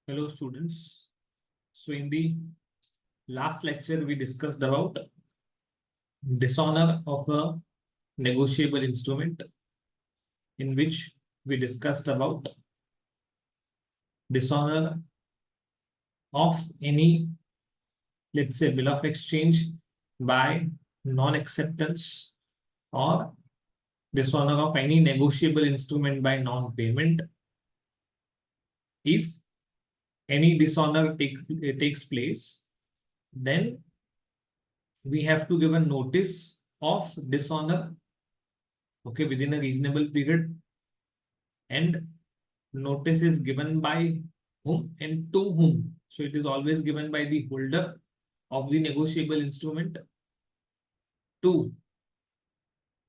Hello students. So in the last lecture we discussed about dishonor of a negotiable instrument, in which we discussed about dishonor of any, let's say, bill of exchange by non-acceptance, or dishonor of any negotiable instrument by non-payment. If any dishonor takes place, then we have to give a notice of dishonor, okay, within a reasonable period, and notice is given by whom and to whom. So it is always given by the holder of the negotiable instrument to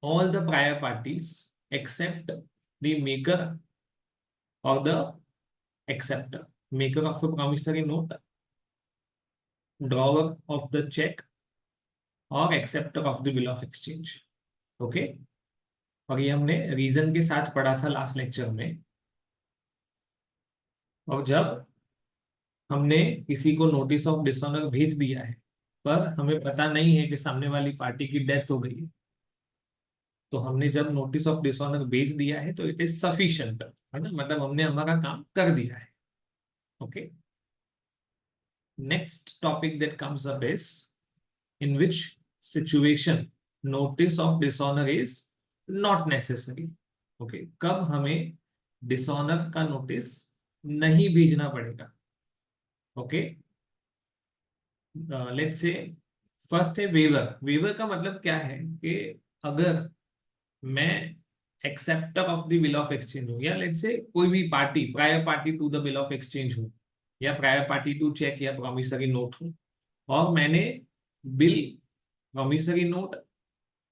all the prior parties except the maker or the acceptor, maker of a promissory note, drawer of the check, और acceptor of the bill of exchange. Okay, और ये हमने reason के साथ पढ़ा था last lecture में. और जब हमने किसी को नोटिस ऑफ डिसऑनर भेज दिया है, पर हमें पता नहीं है कि सामने वाली पार्टी की डेथ हो गई है, तो हमने जब नोटिस ऑफ डिसऑनर भेज दिया है तो इट इज सफिशिएंट, है ना, मतलब हमने हमारा काम कर दिया है. Okay, next topic that comes up is in which situation notice of dishonor is not necessary. Okay, कब हमें dishonor का नोटिस नहीं भेजना पड़ेगा. ओके, लेट्स से फर्स्ट है वेवर. वेवर का मतलब क्या है कि अगर मैं acceptor of the bill of exchange हूँ, या लेट्स से कोई भी party prior party to the bill of exchange हूँ, या प्रायर पार्टी टू चेक या प्रॉमिसरी नोट हूँ, और मैंने बिल, प्रॉमिसरी नोट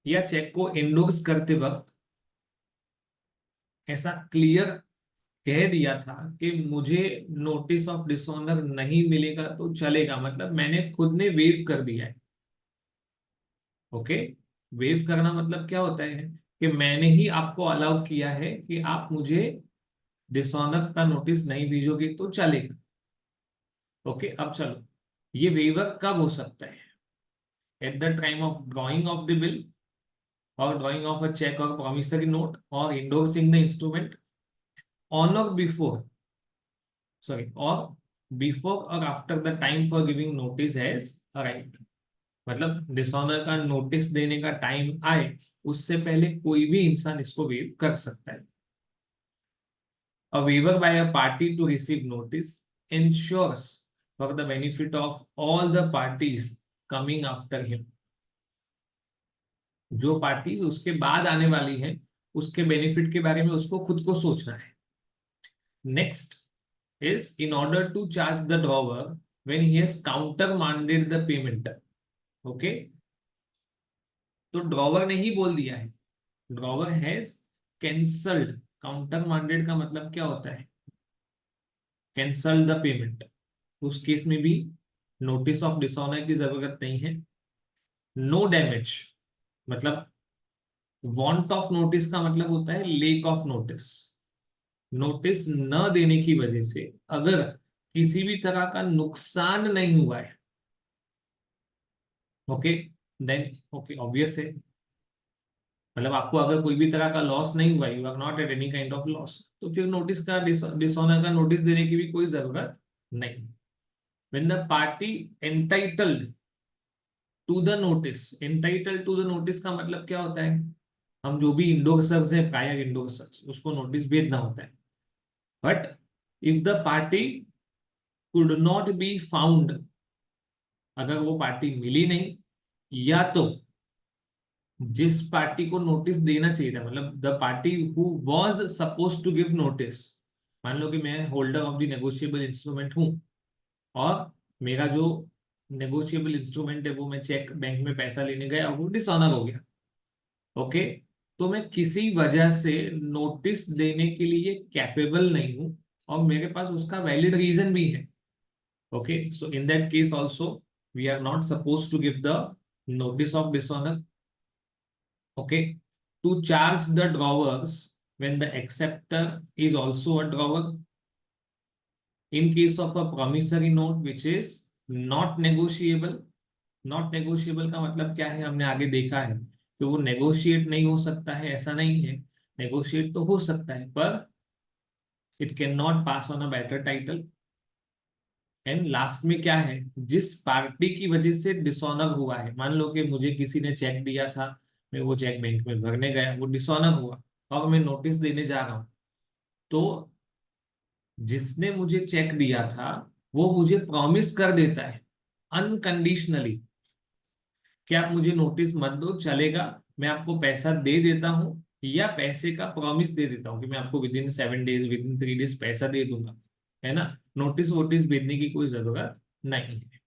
या चेक को एंडोर्स करते वक्त ऐसा क्लियर कह दिया था कि मुझे नोटिस ऑफ डिसऑनर नहीं मिलेगा तो चलेगा, मतलब मैंने खुद ने वेव कर दिया है. ओके, वेव करना मतलब क्या होता है कि मैंने ही आपको अलाउ किया है कि आप मुझे डिसऑनर का नोटिस नहीं भेजोगे तो चलेगा. ओके, अब चलो, ये वेवर कब हो सकता है? At the time of drawing of the bill, or drawing of a check or promissory note, or endorsing the instrument on or before, sorry, or before or after the time for giving notice has arrived. मतलब dishonour का notice देने का time आए उससे पहले कोई भी इंसान इसको वेव कर सकता है. A waiver by a party to receive notice ensures for the benefit of all the parties coming after him. जो पार्टी उसके बाद आने वाली है उसके बेनिफिट के बारे में उसको खुद को सोचना है. Next is in order to charge the drawer when he has countermanded the payment. Okay, तो ड्रॉवर ने ही बोल दिया है, ड्रॉवर हैज कैंसल्ड. काउंटरमांडेड का मतलब क्या होता है? Cancelled the payment. उस केस में भी नोटिस ऑफ डिसऑनर की जरूरत नहीं है. नो डैमेज, मतलब वांट ऑफ नोटिस का मतलब होता है लेक ऑफ नोटिस. नोटिस न देने की वजह से अगर किसी भी तरह का नुकसान नहीं हुआ है, ओके, देन ओके, ऑब्वियस है, मतलब आपको अगर कोई भी तरह का लॉस नहीं हुआ, you are not at any kind of loss, तो फिर नोटिस का, डिसऑनर का नोटिस देने की भी कोई जरूरत नहीं. When the party entitled to the notice, entitled to the notice का मतलब क्या होता है? हम जो भी इंडोर्सर्स है, प्रायर इंडोर्सर्स, उसको नोटिस भेजना होता है. But if the party could not be found, अगर वो पार्टी मिली नहीं, या तो जिस पार्टी को नोटिस देना चाहिए था, मतलब the party who was suppose to give notice, मान लो कि मैं holder of the negotiable instrument हूं, और मेरा जो नेगोशिएबल इंस्ट्रूमेंट है वो मैं चेक बैंक में पैसा लेने गया और वो डिसऑनर हो गया. ओके, तो मैं किसी वजह से नोटिस देने के लिए कैपेबल नहीं हूं, और मेरे पास उसका वैलिड रीजन भी है. Okay, so in that case also we are not supposed to give the notice of dishonor. Okay, to charge the drawers when the acceptor is also a drawer, in case of a promissory note which is not negotiable, not negotiable का मतलब क्या है, हमने आगे देखा है कि वो नेगोशिएट नहीं हो सकता है, ऐसा नहीं है, नेगोशिएट तो हो सकता है पर it can not pass on a better title. And last में क्या है, जिस पार्टी की वजह से डिसऑनर हुआ है, मान लो कि मुझे किसी ने चेक दिया था, मैं वो चेक बैंक में भरने गया, वो डिसऑनर हुआ और मैं नोटिस देने जा रहा हूँ, तो जिसने मुझे चेक दिया था वो मुझे प्रॉमिस कर देता है अनकंडीशनली कि आप मुझे नोटिस मत दो, चलेगा, मैं आपको पैसा दे देता हूँ, या पैसे का प्रॉमिस दे देता हूँ कि मैं आपको with in 7 days, with in 3 days पैसा दे दूंगा, है ना, नोटिस वोटिस भेजने की कोई जरूरत नहीं है।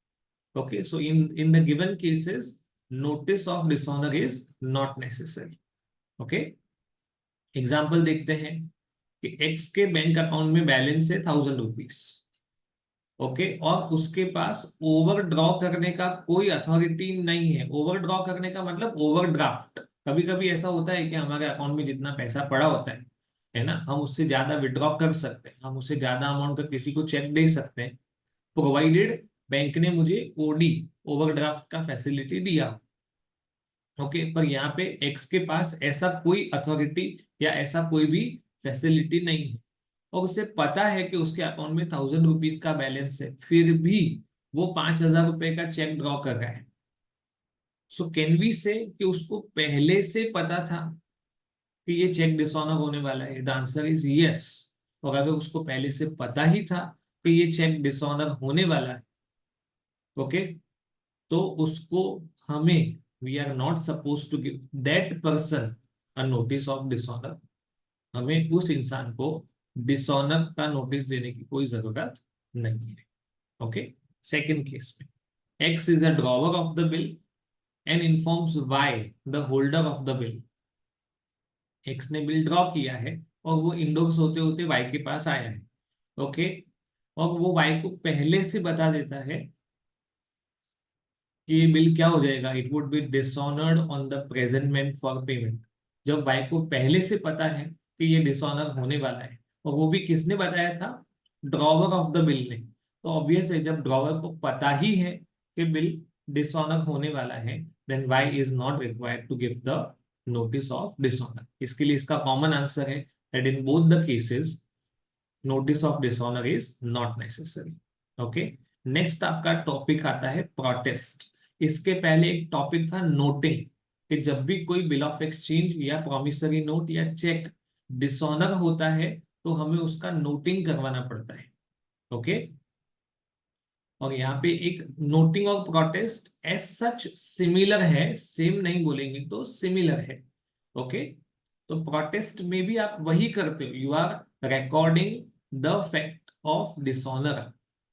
Okay, so in the given cases notice of dishonour is not necessary. Okay, example देखते हैं कि एक्स के बैंक अकाउंट में बैलेंस है 1000 रुपीज। ओके, और उसके पास ओवर ड्रॉ करने का कोई अथॉरिटी नहीं है। ओवर ड्रॉ करने का मतलब ओवरड्राफ्ट। कभी कभी ऐसा होता है कि हमारे अकाउंट में जितना पैसा पड़ा होता है ना, हम उससे ज्यादा विड्रॉ कर सकते हैं, हम उससे ज्यादा अमाउंट का किसी को चेक दे सकते हैं, प्रोवाइडेड बैंक ने मुझे ओडी, ओवरड्राफ्ट का फैसिलिटी दिया। ओके, पर यहाँ पे एक्स के पास ऐसा कोई अथॉरिटी या ऐसा कोई भी फैसिलिटी नहीं है, और उसे पता है कि उसके अकाउंट में 1000 रुपीज का बैलेंस है, फिर भी वो 5000 रुपए का चेक ड्रॉ कर रहा है। सो कैन वी से कि उसको पहले से पता था कि ये चेक डिसऑनर होने वाला है? The answer is yes. और अगर उसको पहले से पता ही था कि ये चेक डिसऑनर होने वाला है, ओके, तो उसको, हमें, we are not suppose to give that person a notice of dishonour. हमें उस इंसान को डिसऑनर का नोटिस देने की कोई जरूरत नहीं है। ओके, सेकंड केस में x is a drawer of the bill and informs why the holder of the bill. X ने बिल ड्रॉ किया है और वो इंडोर्स होते होते वाई के पास आया है। ओके, और वो वाई को पहले से बता देता है कि ये बिल क्या हो जाएगा, it would be dishonoured on the presentment for payment. जब वाई को पहले से पता है कि ये डिसऑनर होने वाला है, और वो भी किसने बताया था, ड्रॉवर ऑफ द बिल ने, तो ऑब्वियस है जब ड्रॉवर को पता ही है कि बिल डिसऑनर होने वाला है, then why is not required to give the notice of dishonour. इसके लिए इसका कॉमन आंसर है that in both the cases notice of dishonour is not necessary. Okay, next आपका टॉपिक आता है प्रोटेस्ट। इसके पहले एक टॉपिक था नोटिंग, कि जब भी कोई बिल ऑफ एक्सचेंज या प्रॉमिसरी नोट या चेक डिसऑनर होता है तो हमें उसका नोटिंग करवाना पड़ता है। ओके, और यहाँ पे एक noting of protest as such similar है, सेम नहीं बोलेंगे तो सिमिलर है। ओके, तो प्रोटेस्ट में भी आप वही करते हो, you are recording the fact of dishonour.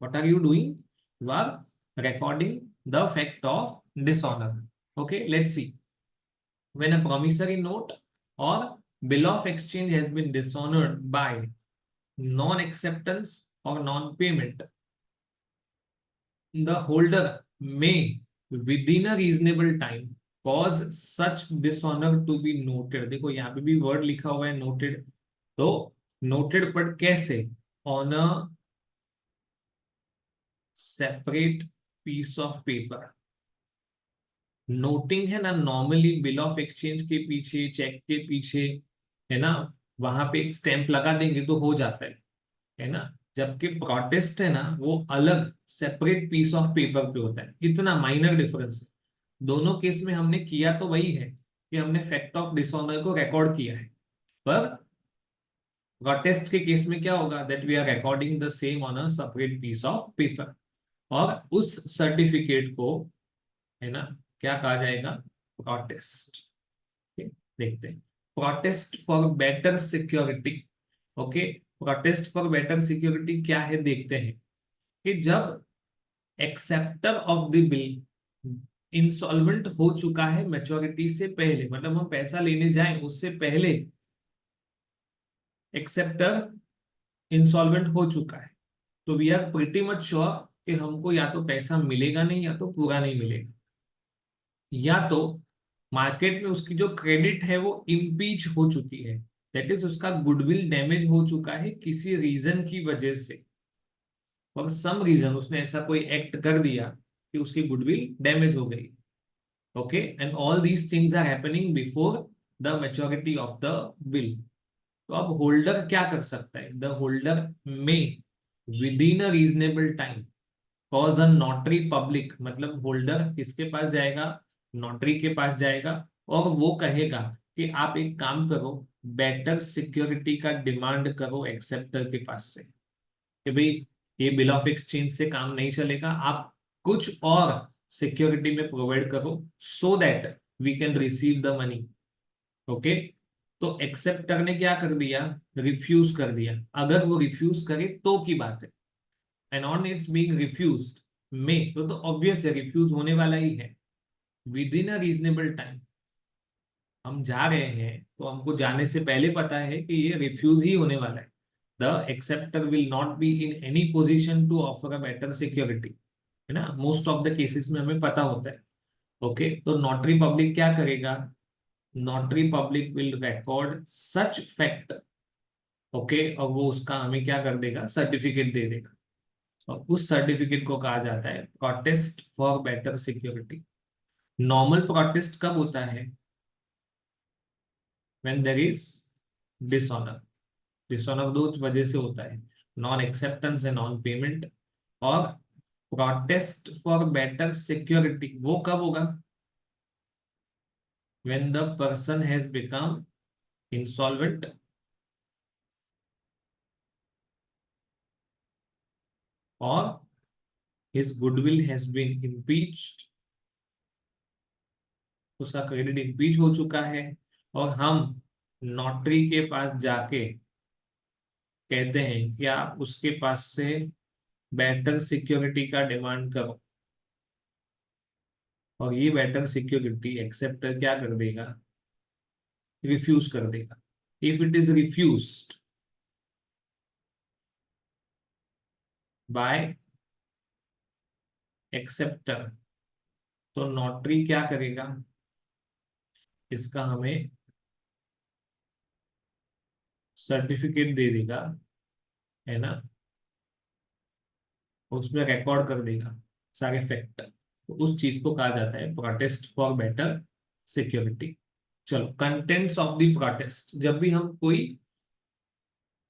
What are you doing, you are recording the fact of dishonor. Okay, let's see. When a promissory note or bill of exchange has been dishonored by non-acceptance or non-payment, the holder may within a reasonable time cause such dishonor to be noted। देखो यहाँ पे भी word लिखा हुआ है noted, तो noted पर कैसे, on a separate piece of paper। Noting है ना, नॉर्मली बिल ऑफ एक्सचेंज के पीछे, चेक के पीछे, है ना, वहां पे एक स्टैंप लगा देंगे तो हो जाता है ना, जबकि प्रोटेस्ट है ना वो अलग सेपरेट पीस ऑफ पेपर पे होता है। इतना माइनर डिफरेंस है, दोनों केस में हमने किया तो वही है कि हमने फैक्ट ऑफ डिसऑनर को रिकॉर्ड किया है, पर प्रोटेस्ट के केस में क्या होगा, that we are recording the same on a separate piece of paper, और उस सर्टिफिकेट को, है ना, क्या कहा जाएगा, प्रोटेस्ट। देखते हैं, protest for better security. Okay, protest for better security क्या है, देखते हैं कि जब acceptor of the bill insolvent हो चुका है मैच्योरिटी से पहले, मतलब हम पैसा लेने जाएं उससे पहले एक्सेप्टर इंसॉल्वेंट हो चुका है, तो we are pretty much sure कि हमको या तो पैसा मिलेगा नहीं या तो पूरा नहीं मिलेगा, या तो मार्केट में उसकी जो क्रेडिट है वो इम्पीच हो चुकी है, दैट इज उसका गुडविल डैमेज हो चुका है किसी रीजन की वजह से। फॉर सम रीजन उसने ऐसा कोई एक्ट कर दिया कि उसकी गुडविल डैमेज हो गई. Okay, and all these things are happening before the maturity of the bill. तो अब होल्डर क्या कर सकता है? द होल्डर में within a reasonable time cause a notary public, मतलब होल्डर किसके पास जाएगा? नोटरी के पास जाएगा और वो कहेगा कि आप एक काम करो, बेटर सिक्योरिटी का डिमांड करो एक्सेप्टर के पास से, कि भाई ये बिल ऑफ एक्सचेंज से काम नहीं चलेगा, आप कुछ और सिक्योरिटी में प्रोवाइड करो so that we can receive the money. Okay, तो एक्सेप्टर ने क्या कर दिया? रिफ्यूज कर दिया. अगर वो रिफ्यूज करे तो की बात है, and on it's being refused में तो ऑब्वियस है रिफ्यूज होने वाला ही है. Within a reasonable time हम जा रहे हैं तो हमको जाने से पहले पता है कि ये रिफ्यूज ही होने वाला है. The acceptor will not be in any position to offer a better security, है ना. मोस्ट ऑफ द केसेस में हमें पता होता है. ओके, तो नोटरी पब्लिक क्या करेगा? Notary public will record such fact. Okay, और वो उसका हमें क्या कर देगा? सर्टिफिकेट दे देगा. और उस सर्टिफिकेट को कहा जाता है protest for better security. Normal protest कब होता है? When there is dishonour. Dishonour दो वजह से होता है, non acceptance and non payment. और प्रोटेस्ट फॉर बेटर सिक्योरिटी वो कब होगा? When the person has become insolvent और his goodwill has been impeached, उसका क्रेडिट इम्पीच हो चुका है, और हम नोटरी के पास जाके कहते हैं कि आप उसके पास से बेटर सिक्योरिटी का डिमांड करो, और ये बेटर सिक्योरिटी एक्सेप्टर क्या कर देगा? रिफ्यूज कर देगा. If it is refused by acceptor तो नोटरी क्या करेगा? इसका हमें सर्टिफिकेट दे देगा, है ना, उसमें रिकॉर्ड कर देगा सारे फैक्ट. तो उस चीज को कहा जाता है प्रोटेस्ट फॉर बेटर सिक्योरिटी. चलो, कंटेंट्स ऑफ द प्रोटेस्ट. जब भी हम कोई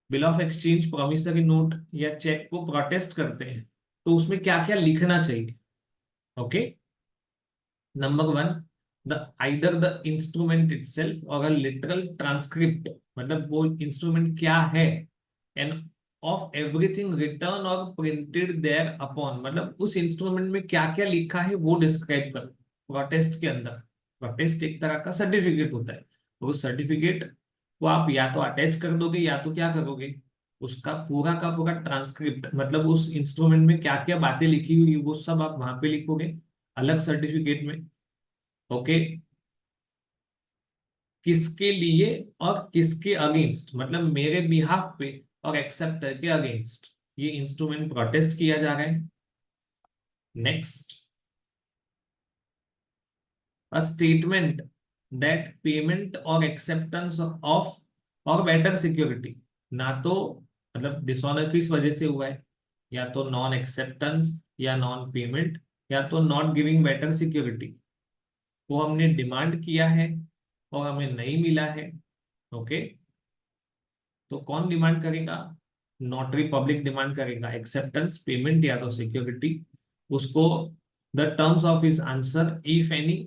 bill of exchange, promissory note या चेक को प्रोटेस्ट करते हैं तो उसमें क्या क्या लिखना चाहिए? Okay, number one, the either the instrument itself और अ लिटरल ट्रांसक्रिप्ट, मतलब वो इंस्ट्रूमेंट क्या है, एंड ऑफ एवरीथिंग रिटर्न और प्रिंटेड देयर अपॉन, मतलब उस इंस्ट्रूमेंट में क्या क्या लिखा है वो डिस्क्राइब करो. प्रोटेस्ट के अंदर प्रोटेस्ट एक तरह का सर्टिफिकेट होता है, वो सर्टिफिकेट को आप या तो अटैच कर दोगे या तो क्या करोगे, उसका पूरा का पूरा ट्रांसक्रिप्ट, मतलब उस इंस्ट्रूमेंट में क्या क्या बातें लिखी हुई वो सब आप वहां पे लिखोगे अलग सर्टिफिकेट में. ओके, किसके लिए और किसके अगेंस्ट, मतलब मेरे बिहाफ पे और एक्सेप्टर के अगेंस्ट ये इंस्ट्रूमेंट प्रोटेस्ट किया जा रहा है. Next, a statement that payment और एक्सेप्टेंस ऑफ और बेटर सिक्योरिटी, ना तो मतलब डिसऑनर किस वजह से हुआ है, या तो नॉन एक्सेप्टेंस या नॉन पेमेंट या तो नॉट गिविंग बेटर सिक्योरिटी, वो हमने डिमांड किया है और हमें नहीं मिला है. ओके, तो कौन डिमांड करेगा? नोटरी पब्लिक डिमांड करेगा एक्सेप्टेंस, पेमेंट या तो सिक्योरिटी. उसको the terms of his answer if any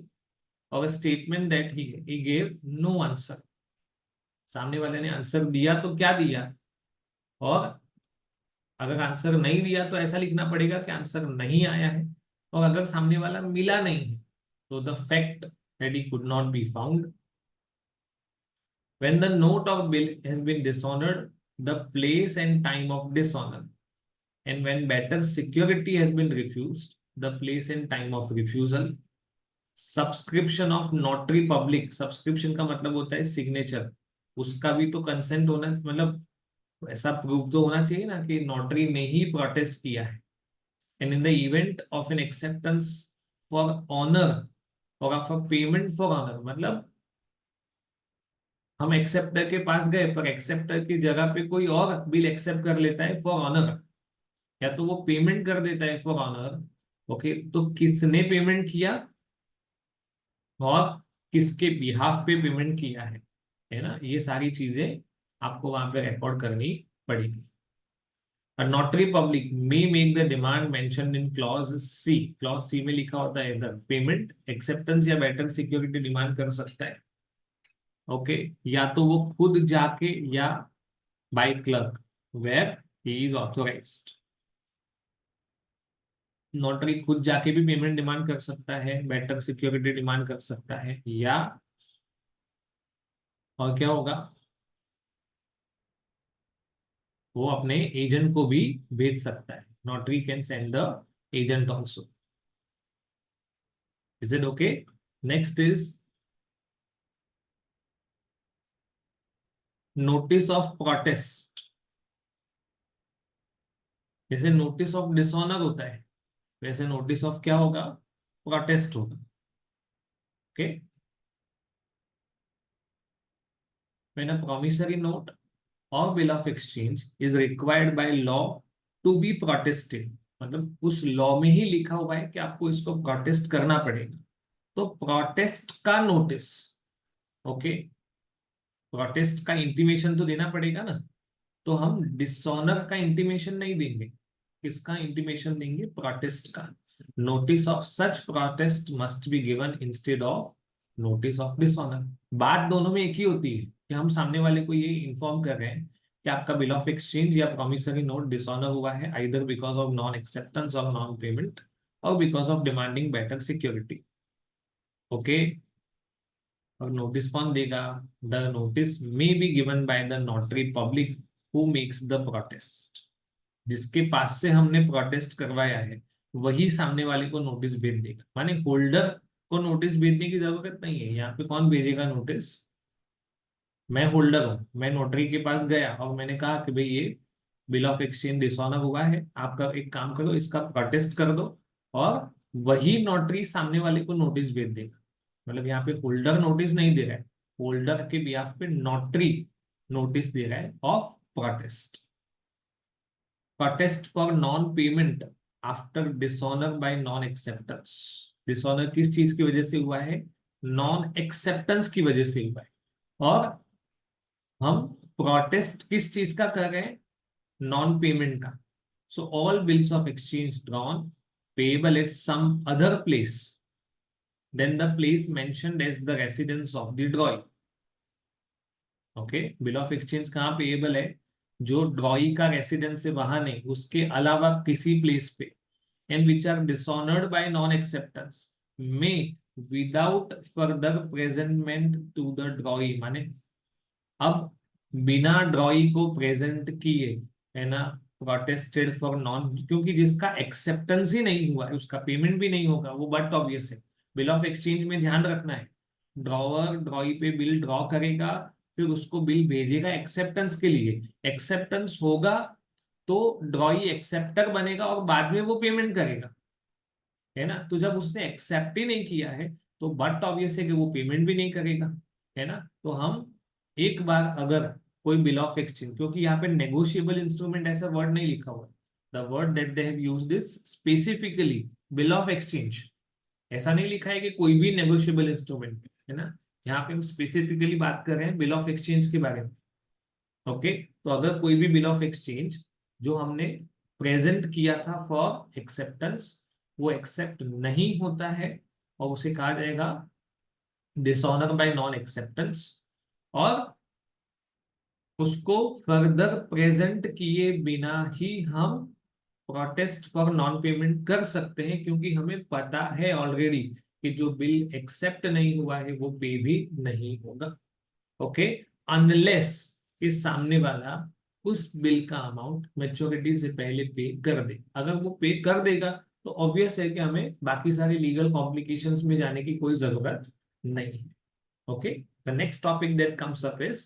or statement that he gave no answer, सामने वाले ने आंसर दिया तो क्या दिया, और अगर आंसर नहीं दिया तो ऐसा लिखना पड़ेगा कि आंसर नहीं आया है, और अगर सामने वाला मिला नहीं है तो the fact that he could not be found. When the note of bill has been dishonored, the place and time of dishonor, and when better security has been refused, the place and time of refusal. Subscription of notary public, subscription का मतलब होता है signature, उसका भी तो consent होना, मतलब ऐसा प्रूफ तो होना चाहिए ना कि नोटरी ने ही प्रोटेस्ट किया है. And in the event of an acceptance for honour or of a payment for honour, मतलब हम एक्सेप्टर के पास गए पर एक्सेप्टर की जगह पे कोई और बिल एक्सेप्ट कर लेता है फॉर ऑनर, या तो वो पेमेंट कर देता है फॉर ऑनर, ओके, तो किसने पेमेंट किया और किसके बिहाफ पे पेमेंट किया है ना, ये सारी चीजें आपको वहां पे रिकॉर्ड करनी पड़ेगी। A notary public may make the demand mentioned in clause C। clause C में लिखा होता है इधर पेमेंट एक्सेप्टेंस या बेटर सिक्योरिटी डिमांड कर सकता है, ओके, या तो वो खुद जाके या by clerk where he is authorised. Notary खुद जाके भी पेमेंट डिमांड कर सकता है, बेटर सिक्योरिटी डिमांड कर सकता है, या और क्या होगा, वो अपने एजेंट को भी भेज सकता है। Notary can send the agent also. Is it okay? Next is notice of protest. जैसे नोटिस ऑफ डिसऑनर होता है, वैसे नोटिस ऑफ क्या होगा, प्रोटेस्ट होगा, okay. When a promissory note or bill of exchange is required by law to be protested, मतलब उस law में ही लिखा हुआ है कि आपको इसको प्रोटेस्ट करना पड़ेगा, तो प्रोटेस्ट का नोटिस, ओके, प्रोटेस्ट का इंटीमेशन तो देना पड़ेगा ना, तो हम डिसऑनर का इंटीमेशन नहीं देंगे, किसका इंटीमेशन देंगे, प्रोटेस्ट का। Notice of such protest must be given instead of notice of dishonour. बात दोनों में एक ही होती है कि हम सामने वाले को ये इन्फॉर्म कर रहे हैं कि आपका बिल ऑफ एक्सचेंज या प्रॉमिसरी नोट डिसऑनर हुआ है, either because of non acceptance और नॉन पेमेंट और because of demanding better security, okay. और नोटिस कौन देगा, the notice may be given by the notary public who makes the protest. जिसके पास से हमने प्रोटेस्ट करवाया है वही सामने वाले को नोटिस भेज देगा, माने होल्डर को नोटिस भेजने की जरूरत नहीं है। यहाँ पे कौन भेजेगा नोटिस, मैं होल्डर हूँ, मैं नोटरी के पास गया और मैंने कहा कि भाई ये बिल ऑफ एक्सचेंज डिसऑनर हुआ है, आपका एक काम करो इसका प्रोटेस्ट कर दो, और वही नोटरी सामने वाले को नोटिस भेज देगा। मतलब यहाँ पे होल्डर नोटिस नहीं दे रहा है, होल्डर के बिहाफ पे नोटरी नोटिस दे रहा है of protest. Protest for non payment after dishonour bye non acceptance. Dishonour किस चीज की वजह से हुआ है, नॉन एक्सेप्टेंस की वजह से हुआ है, और हम प्रोटेस्ट किस चीज का कर रहे हैं, नॉन पेमेंट का। So all bills of exchange drawn payable at some other place than the place mentioned as the residence of the drawee, okay. Bill of exchange कहाँ पेएबल है, जो ड्रॉई का रेसिडेंस है वहां नहीं, उसके अलावा किसी प्लेस पे, and which are dishonoured by non acceptance may without further presentment to the drawee. माने अब बिना ड्रॉई को प्रेजेंट किए, है ना, प्रोटेस्टेड फॉर नॉन, क्योंकि जिसका एक्सेप्टेंस ही नहीं हुआ है उसका पेमेंट भी नहीं होगा, वो बट ऑब्वियस है। बिल ऑफ एक्सचेंज में ध्यान रखना है, ड्रॉवर ड्रॉई पे बिल ड्रॉ करेगा, फिर उसको बिल भेजेगा एक्सेप्टेंस के लिए, एक्सेप्टेंस होगा तो ड्रॉई एक्सेप्टर बनेगा और बाद में वो पेमेंट करेगा, है ना। तो जब उसने एक्सेप्ट ही नहीं किया है तो बट ऑब्वियस है कि वो पेमेंट भी नहीं करेगा, है ना। तो हम एक बार अगर कोई बिल ऑफ एक्सचेंज, क्योंकि यहाँ पे नेगोशिएबल इंस्ट्रूमेंट ऐसा वर्ड नहीं लिखा हुआ है, the word that they have used is specifically bill of exchange, ऐसा नहीं लिखा है कि कोई भी नेगोशिएबल इंस्ट्रूमेंट, है ना। यहाँ पे हम स्पेसिफिकली बात कर रहे हैं बिल ऑफ एक्सचेंज के बारे में, ओके। तो अगर कोई भी बिल ऑफ एक्सचेंज जो हमने प्रेजेंट किया था फॉर एक्सेप्टेंस वो एक्सेप्ट नहीं होता है, और उसे कहा जाएगा डिसऑनर बाय नॉन एक्सेप्टेंस, और उसको फर्दर प्रेजेंट किए बिना ही हम प्रोटेस्ट फॉर नॉन पेमेंट कर सकते हैं, क्योंकि हमें पता है ऑलरेडी कि जो बिल एक्सेप्ट नहीं हुआ है वो पे भी नहीं होगा, ओके। अनलेस इस सामने वाला उस बिल का अमाउंट मैच्योरिटी से पहले पे कर दे। अगर वो पे कर देगा तो ऑब्वियस है कि हमें बाकी सारे लीगल कॉम्प्लिकेशंस में जाने की कोई जरूरत नहीं है, okay. The next topic that comes up is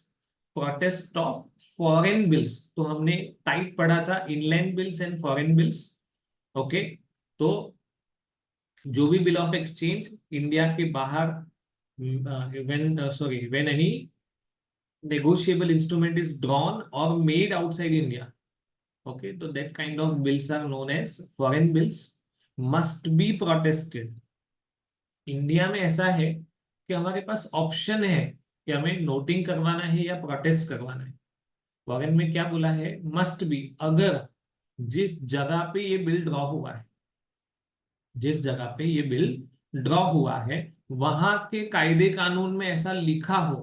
protest of foreign bills. तो हमने टाइप पढ़ा था inland bills and foreign bills, okay. तो जो भी बिल ऑफ एक्सचेंज इंडिया के बाहर, when any negotiable instrument is drawn or made outside India, Okay, तो that kind of bills are known as foreign bills, must be protested. India में ऐसा है कि हमारे पास ऑप्शन है कि हमें नोटिंग करवाना है या प्रोटेस्ट करवाना है। फॉरेन में क्या बोला है, मस्ट बी, अगर जिस जगह पे ये बिल ड्रॉ हुआ है, जिस जगह पे ये बिल ड्रॉ हुआ है, वहां के कायदे कानून में ऐसा लिखा हो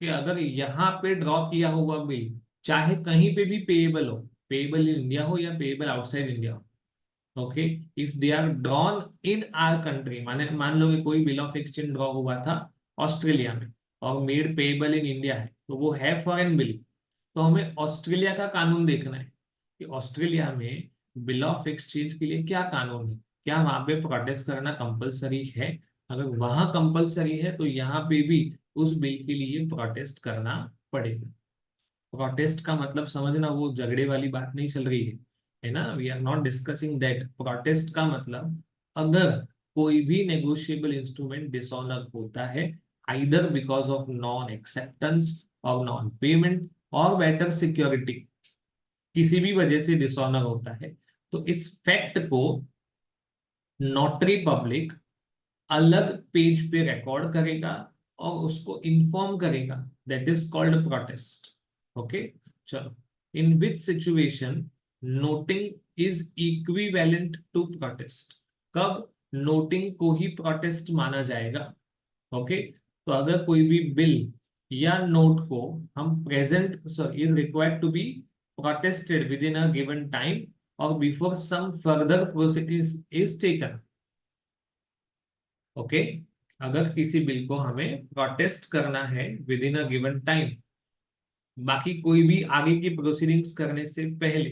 कि अगर यहाँ पे ड्रॉ किया हुआ बिल चाहे कहीं पे भी पेएबल हो, पेएबल इन इंडिया हो या पेएबल आउटसाइड इंडिया हो, okay, if they are drawn in our country, माने मान लो कि कोई बिल ऑफ एक्सचेंज ड्रॉ हुआ था ऑस्ट्रेलिया में और मेड पेएबल इन इंडिया है, तो वो है फॉरेन बिल। तो हमें ऑस्ट्रेलिया का कानून देखना है कि ऑस्ट्रेलिया में बिल ऑफ एक्सचेंज के लिए क्या कानून है, क्या वहां पे प्रोटेस्ट करना कंपलसरी है। अगर वहां कंपलसरी है तो यहाँ पे भी उस बिल के लिए प्रोटेस्ट करना पड़ेगा। प्रोटेस्ट का मतलब समझना, वो झगड़े वाली बात नहीं चल रही है ना, we are not discussing that. Protest का मतलब अगर कोई भी नेगोशिएबल इंस्ट्रूमेंट डिसऑनर होता है, either because of non acceptance और नॉन पेमेंट और बेटर सिक्योरिटी, किसी भी वजह से डिसऑनर होता है, तो इस फैक्ट को नोटरी पब्लिक अलग पेज पे रिकॉर्ड करेगा और उसको इन्फॉर्म करेगा, that is called protest. Okay, चलो, in which situation noting is equivalent to protest, कब नोटिंग को ही प्रोटेस्ट माना जाएगा। ओके, तो अगर कोई भी बिल या नोट को हम present sorry is required to be protested within a given time और before some further proceedings is taken. Okay, अगर किसी बिल को हमें प्रोटेस्ट करना है within a given time, बाकी कोई भी आगे की प्रोसीडिंग्स करने से पहले,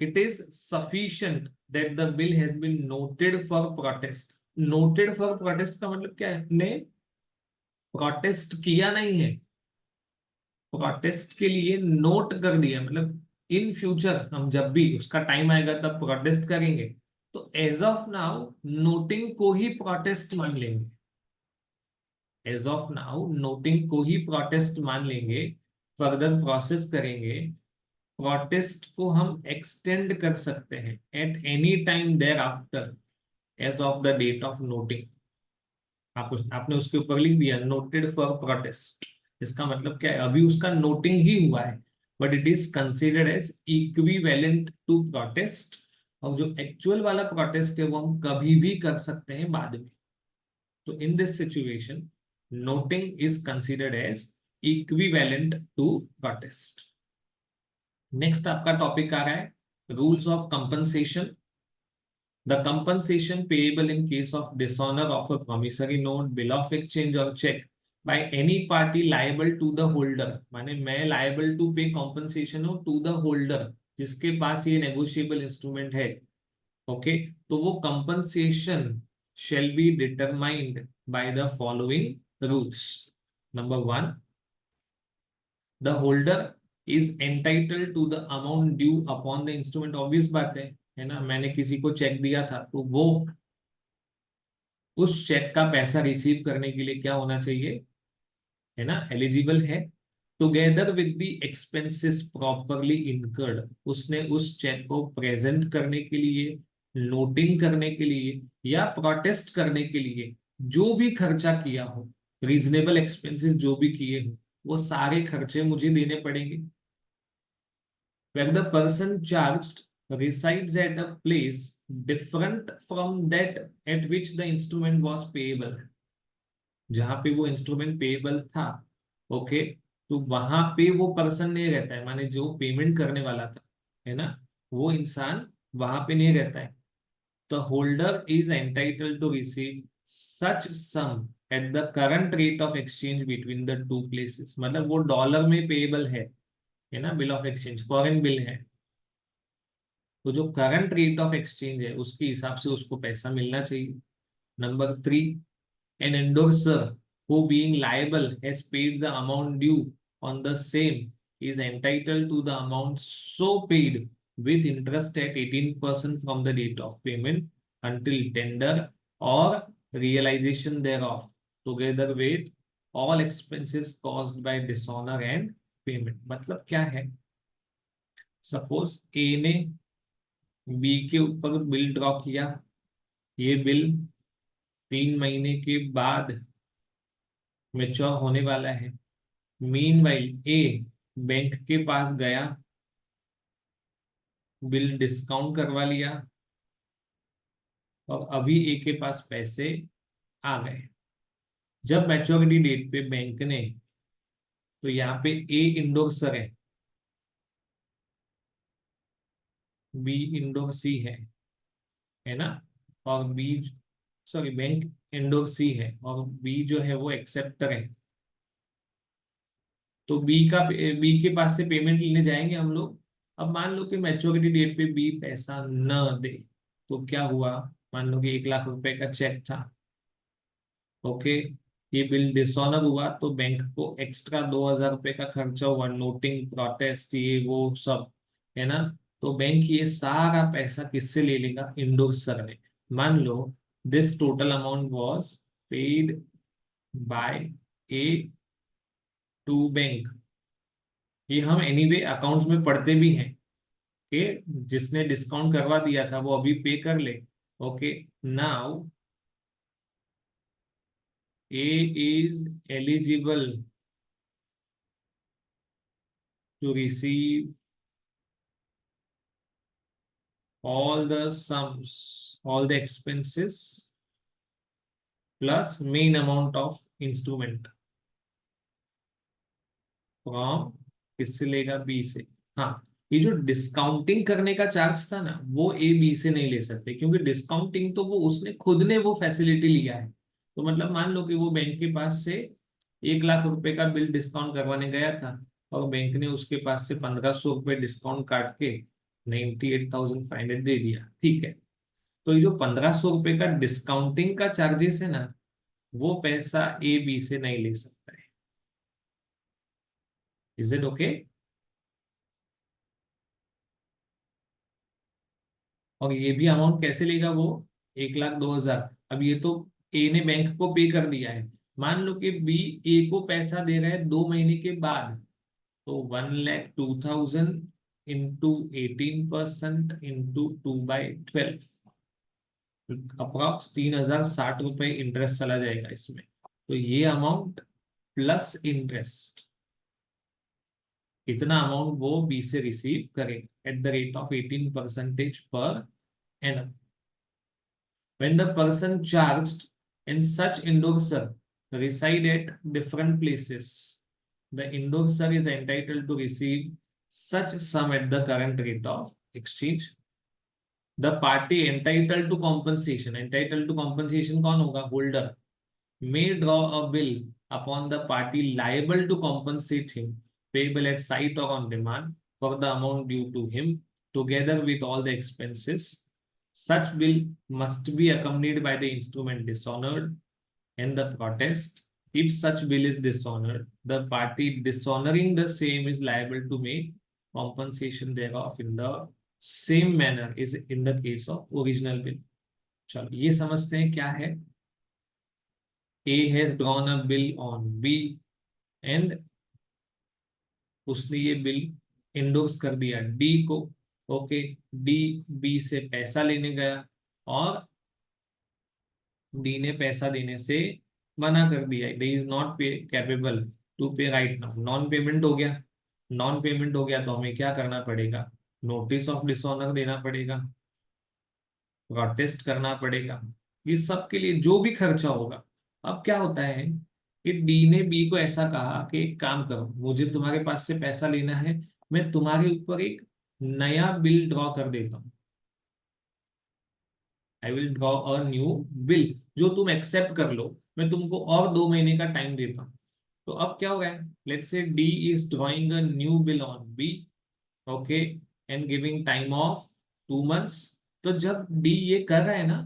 it is sufficient that the bill has been noted for protest. Noted for protest का मतलब क्या है, ने प्रोटेस्ट किया नहीं है, प्रोटेस्ट के लिए नोट कर दिया, मतलब इन फ्यूचर हम जब भी उसका टाइम आएगा तब प्रोटेस्ट करेंगे, तो एज ऑफ नाउ नोटिंग को ही प्रोटेस्ट मान लेंगे। एज ऑफ नाउ नोटिंग को ही प्रोटेस्ट मान लेंगे, फर्दर प्रोसेस करेंगे। प्रोटेस्ट को हम एक्सटेंड कर सकते हैं at any time thereafter as of the date of noting. आपने उसके ऊपर लिख दिया नोटेड फॉर प्रोटेस्ट, इसका मतलब क्या है, अभी उसका नोटिंग ही हुआ है, but it is considered as equivalent to protest. और जो एक्चुअल वाला प्रोटेस्ट है वो हम कभी भी कर सकते हैं बाद में। तो in this situation noting is considered as equivalent to protest. Next आपका टॉपिक आ रहा है rules of compensation. The compensation payable in case of dishonor of a promissory note, bill of exchange or check by any party liable to the holder, माने मैं liable to pay compensation हूँ to the holder, जिसके पास ये negotiable instrument है। Okay, तो वो compensation shall be determined by the following rules. Number one, the holder is entitled to the amount due upon the instrument. Obvious बात है ना, मैंने किसी को चेक दिया था तो वो उस चेक का पैसा रिसीव करने के लिए क्या होना चाहिए, है ना, एलिजिबल है। Together with the expenses properly incurred, उसने उस चेक को प्रेजेंट करने के लिए, नोटिंग करने के लिए या प्रोटेस्ट करने के लिए जो भी खर्चा किया हो, रीजनेबल एक्सपेंसेस जो भी किए हो, वो सारे खर्चे मुझे देने पड़ेंगे। When the person charged resides at a place different from that at which the instrument was payable, जहां पे वो इंस्ट्रूमेंट पेएबल था, ओके, तो वहां पे वो पर्सन नहीं रहता है, माने जो पेमेंट करने वाला था, है ना, वो इंसान वहां पे नहीं रहता है। तो holder is entitled to receive such sum at the current rate of exchange between the two places, मतलब वो डॉलर में पेएबल है ना, bill of exchange foreign bill है, तो जो करंट रेट ऑफ एक्सचेंज है उसके हिसाब से उसको पैसा मिलना चाहिए। Number three, an endorser who being liable has paid the amount due on the same is entitled to the amount so paid with interest at 18% from the date of payment until tender or realization thereof, together with all expenses caused by dishonor and payment मतलब क्या है, suppose ए ने B के ऊपर bill draw किया, ये bill 3 महीने के बाद मेच्योर होने वाला है। मीनवाइल ए बैंक के पास गया, बिल डिस्काउंट करवा लिया, और अभी ए के पास पैसे आ गए। जब मैच्योरिटी डेट पे बैंक ने, तो यहाँ पे ए इंडोर्सर बी इंडोर सी है ना, और बी, सॉरी बैंक इंडोर सी है और बी जो है वो एक्सेप्टर है। तो बी के पास से पेमेंट लेने जाएंगे हम लोग। अब मान लो कि मैच्योरिटी डेट पे बी पैसा न दे, तो क्या हुआ, मान लो कि 1 लाख रुपए का चेक था, ओके, ये बिल डिसऑनर हुआ तो बैंक को एक्स्ट्रा 2,000 रुपए का खर्चा हुआ, नोटिंग, प्रोटेस्ट, ये वो सब, है ना। तो बैंक ये सारा पैसा किससे ले लेगा, इंडोर्सर ने। मान लो this total amount was paid by A to bank. ये हम एनीवे अकाउंट्स में पढ़ते भी हैं कि जिसने डिस्काउंट करवा दिया था वो अभी पे कर ले। Okay, now A is eligible to receive all the sums, all the expenses plus main amount of instrument from, किससे लेगा, बी से। हाँ, ये जो डिस्काउंटिंग करने का चार्ज था ना, वो ए बी से नहीं ले सकते, क्योंकि डिस्काउंटिंग तो वो उसने खुद ने वो फैसिलिटी लिया है। तो मतलब मान लो कि वो बैंक के पास से 1 लाख रुपए का बिल डिस्काउंट करवाने गया था, और बैंक ने उसके पास से 1,500 रुपए डिस्काउंट काट के 98,500 दे दिया, ठीक है। तो ये जो 1,500 रुपए का डिस्काउंटिंग का चार्जेस है ना, वो पैसा ए बी से नहीं ले सकता है। Is it okay? और ये भी अमाउंट कैसे लेगा वो, 1,02,000। अब ये तो ए ने बैंक को पे कर दिया है, मान लो कि बी ए को पैसा दे रहा है 2 महीने के बाद, तो 1,02,000 इंटू 18% इंटू 2/12, अप्रॉक्स 3,060 रुपए इंटरेस्ट चला जाएगा इसमें। तो ये अमाउंट प्लस इंटरेस्ट, इतना अमाउंट वो बी से रिसीव करेगा at the rate of 18% per annum. When the person charged in such endorser reside at different places, the endorser is entitled to receive such sum at the current rate of exchange. The party entitled to compensation कौन होगा, holder, may draw a bill upon the party liable to compensate him, payable at sight or on demand, for the amount due to him, together with all the expenses. Such bill must be accompanied by the instrument dishonored and the protest. If such bill is dishonored, the party dishonoring the same is liable to make compensation thereof in the same manner is in the case of original bill. चलो ये समझते हैं क्या है। A has drawn a bill on B and उसने ये bill endorse कर दिया डी को। ओके, डी बी से पैसा लेने गया और डी ने पैसा देने से मना कर दिया, डी इज नॉट पे कैपेबल टू पे राइट नाउ, नॉन पेमेंट हो गया। नॉन पेमेंट हो गया तो हमें क्या करना पड़ेगा, नोटिस ऑफ डिसऑनर देना पड़ेगा, प्रोटेस्ट करना पड़ेगा, ये सब के लिए जो भी खर्चा होगा। अब क्या होता है कि डी ने बी को ऐसा कहा कि एक काम करो, मुझे तुम्हारे पास से पैसा लेना है, मैं तुम्हारे ऊपर एक नया बिल ड्रॉ कर देता हूँ, I will draw a new bill, जो तुम एक्सेप्ट कर लो, मैं तुमको और 2 महीने का टाइम देता हूँ। तो अब क्या हो रहा है, let's say D is drawing a new bill on B, okay, and giving time of 2 months. तो जब डी ये कर रहा है ना,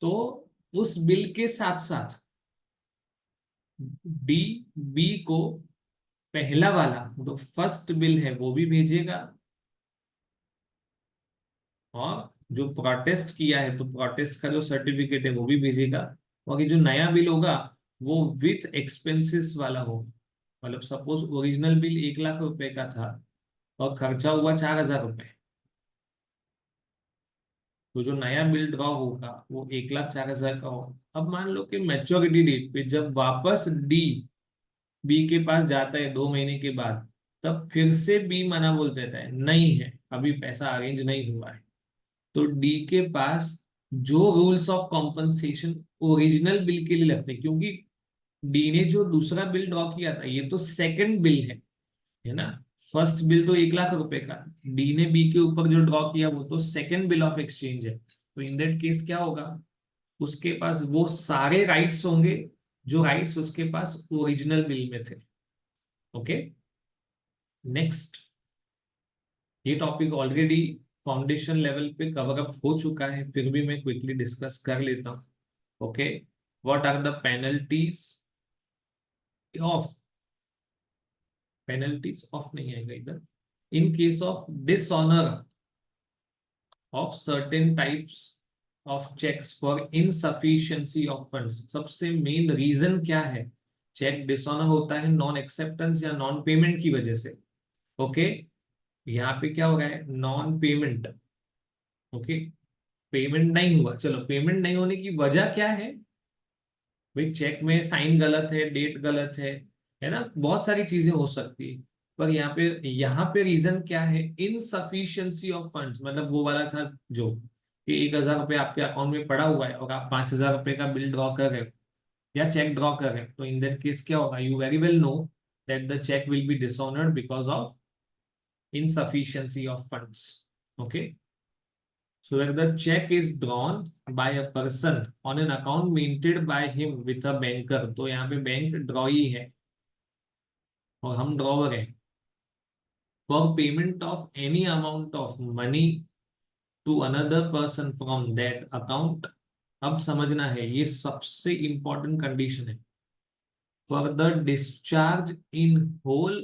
तो उस बिल के साथ साथ डी बी को पहला वाला जो फर्स्ट बिल है वो भी भेजेगा, और जो प्रोटेस्ट किया है तो प्रोटेस्ट का जो सर्टिफिकेट है वो भी भेजेगा, और ये जो नया बिल होगा वो विथ एक्सपेंसेस वाला होगा। मतलब सपोज ओरिजिनल बिल 1 लाख रुपए का था और खर्चा हुआ 4,000 रुपए, तो जो नया बिल ड्रॉ होगा वो 1,04,000 का होगा। अब मान लो कि मैच्योरिटी डेट पे जब वापस डी बी के पास जाता है 2 महीने के बाद, तब फिर से बी मना बोल देता है नहीं है, अभी पैसा अरेंज नहीं हुआ है। तो डी के पास जो rules of compensation original bill के लिए लगते हैं, क्योंकि डी ने जो दूसरा बिल ड्रॉ किया था ये तो सेकंड बिल है ना। फर्स्ट बिल तो 1 लाख रुपए का, डी ने बी के ऊपर जो ड्रॉ किया वो तो सेकंड बिल ऑफ एक्सचेंज है। तो इन दैट केस क्या होगा, उसके पास वो सारे राइट्स होंगे जो राइट्स उसके पास ओरिजिनल बिल में थे। Okay, next. ये टॉपिक ऑलरेडी फाउंडेशन लेवल पे कवर अप हो चुका है, फिर भी मैं क्विकली डिस्कस कर लेता हूँ। Okay, what are the of penalties of नहीं आएगा इधर, in case of dishonour of certain types of checks for insufficiency of funds। सबसे मेन रीजन क्या है चेक डिसऑनर होता है? नॉन एक्सेप्टेंस या नॉन पेमेंट की वजह से। ओके, यहाँ पे क्या हो रहा है, नॉन पेमेंट। ओके, पेमेंट नहीं हुआ, चलो पेमेंट नहीं होने की वजह क्या है भाई, चेक में साइन गलत है, डेट गलत है ना, बहुत सारी चीजें हो सकती है। पर यहाँ पे रीजन क्या है, इनसफिशियंसी ऑफ फंड्स। मतलब वो वाला था जो कि 1,000 रुपये आपके अकाउंट में पड़ा हुआ है और आप 5,000 रुपये का बिल ड्रॉ कर रहे हो या चेक ड्रॉ कर रहे हो, तो इन दैट केस क्या होगा, you very well know that the cheque will be dishonoured because of insufficiency of funds. Okay, so where the check is drawn by a person on an account maintained by him with a banker, तो यहाँ पे bank ड्रॉई है और हम drawer है, for payment of any amount of money to another person from that account। अब समझना है, ये सबसे इंपॉर्टेंट कंडीशन है, for the discharge in whole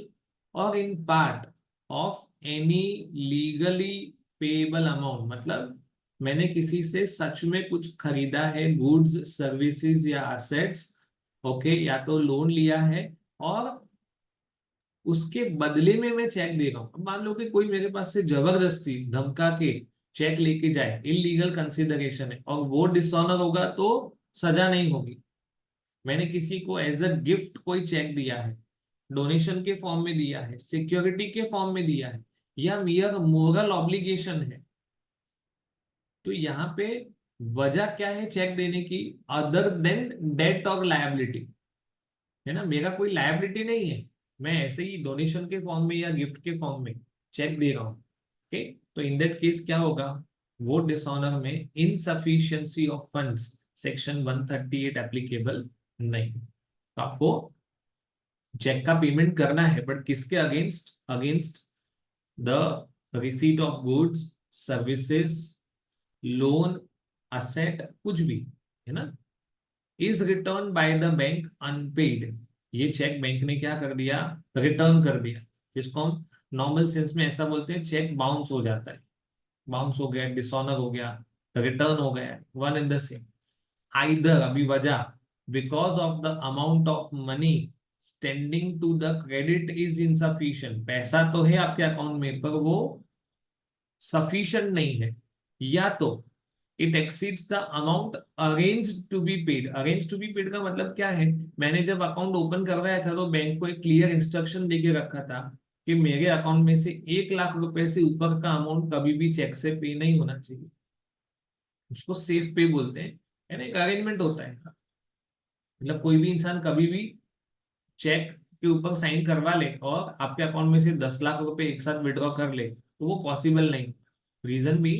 or in part of any legally payable amount। मतलब मैंने किसी से सच में कुछ खरीदा है, गुड्स सर्विसेज या असेट्स, ओके, या तो लोन लिया है और उसके बदले में मैं चेक दे रहा हूं। अब मान लो कि कोई मेरे पास से जबरदस्ती धमका के चेक लेके जाए, इलीगल कंसिडरेशन है और वो डिसऑनर होगा तो सजा नहीं होगी। मैंने किसी को एज अ गिफ्ट कोई चेक दिया है, डोनेशन के फॉर्म में दिया है, सिक्योरिटी के फॉर्म में दिया है, या मियर मोरल ऑब्लिगेशन है, तो यहाँ पे वजह क्या है चेक देने की, अदर देन डेट और लायबिलिटी, है ना। मेरा कोई लायबिलिटी नहीं है, मैं ऐसे ही डोनेशन के फॉर्म में या गिफ्ट के फॉर्म में चेक दे रहा हूँ। ओके, तो इन दैट केस क्या होगा, वो डिसऑनर में insufficiency of funds section 138 applicable नहीं। तो आपको चेक का पेमेंट करना है, बट किसके against, against the receipt of goods services, loan, asset, कुछ भी, है ना, is return by the bank unpaid. ये चेक बैंक ने क्या कर दिया, रिटर्न कर दिया, जिसको हम नॉर्मल सेंस में ऐसा बोलते हैं चेक बाउंस हो जाता है। बाउंस हो गया, डिसऑनर हो गया, रिटर्न हो गया, one in the same. Either, अभी वजह, because of the amount of money standing to the credit is insufficient. पैसा तो है आपके अकाउंट में पर वो सफिशिएंट नहीं है, या तो it exceeds the amount arrange to be paid. Arrange to be paid का मतलब क्या है, मैंने जब अकाउंट ओपन करवाया था तो बैंक को एक क्लियर इंस्ट्रक्शन देके रखा था कि मेरे अकाउंट में से 1 लाख रुपए से ऊपर का अमाउंट कभी भी चेक से पे नहीं होना चाहिए। उसको सेफ पे बोलते हैं, है ना, एक अरेंजमेंट होता है। मतलब कोई भी इंसान कभी भी चेक के ऊपर साइन करवा ले और आपके अकाउंट में से 10 लाख रुपए एक साथ विड्रॉ कर ले तो वो पॉसिबल नहीं। रीजन भी